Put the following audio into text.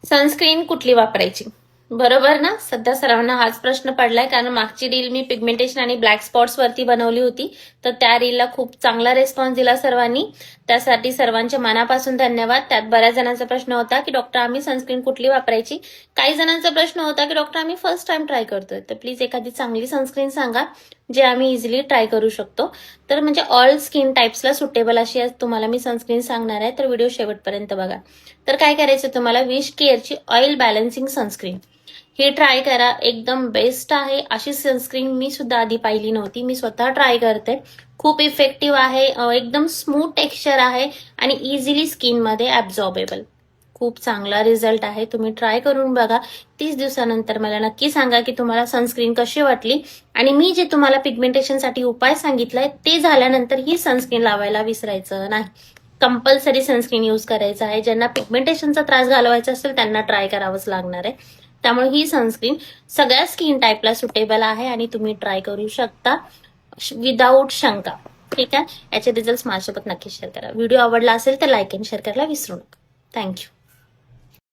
Sunscreen कुठली वापरायची, बरोबर ना? सध्या सर्वांना हाच प्रश्न पडलाय, कारण मागची रील मी पिगमेंटेशन आणि ब्लॅक स्पॉट्स वरती बनवली होती. तर त्या रीलला खूप चांगला रिस्पॉन्स दिला सर्वांनी, त्यासाठी सर्वांच्या मनापासून धन्यवाद. त्यात बऱ्याच जणांचा प्रश्न होता की डॉक्टर आम्ही सनस्क्रीन कुठली वापरायची. काही जणांचा प्रश्न होता की डॉक्टर आम्ही फर्स्ट टाइम ट्राय करतोय, तर प्लीज एखादी चांगली सनस्क्रीन सांगा जे आम्ही इझिली ट्राय करू शकतो. तर म्हणजे ऑल स्किन टाइप्सला सुटेबल अशी आज तुम्हाला मी सनस्क्रीन सांगणार आहे, तर व्हिडिओ शेवटपर्यंत बघा. तर काय करायचं तुम्हाला, विश केअरची ऑइल बॅलन्सिंग सनस्क्रीन हे ट्राय करा, एकदम बेस्ट आहे. अशी सनस्क्रीन मी सुद्धा आधी पाहिली नव्हती, मी स्वतः ट्राय करते. खूप इफेक्टिव्ह आहे, एकदम स्मूथ टेक्स्चर आहे आणि इझिली स्किनमध्ये ॲब्झॉर्बेबल. खूप चांगला रिझल्ट आहे, तुम्ही ट्राय करून बघा. 30 दिवसानंतर मला नक्की सांगा की तुम्हाला सनस्क्रीन कशी वाटली. आणि मी जे तुम्हाला पिगमेंटेशनसाठी उपाय सांगितलाय ते झाल्यानंतर ही सनस्क्रीन लावायला विसरायचं नाही. कंपल्सरी सनस्क्रीन यूज करायचा आहे. ज्यांना पिगमेंटेशनचा त्रास घालवायचा असेल त्यांना ट्राय करावंच लागणार आहे. त्यामुळे ही सनस्क्रीन सगळ्या स्किन टाईपला सुटेबल आहे आणि तुम्ही ट्राय करू शकता विदाऊट शंका. ठीक आहे, याचे रिझल्ट माझ्यासोबत नक्की शेअर करा. व्हिडिओ आवडला असेल तर लाईक आणि शेअर करायला विसरू नका. थँक्यू.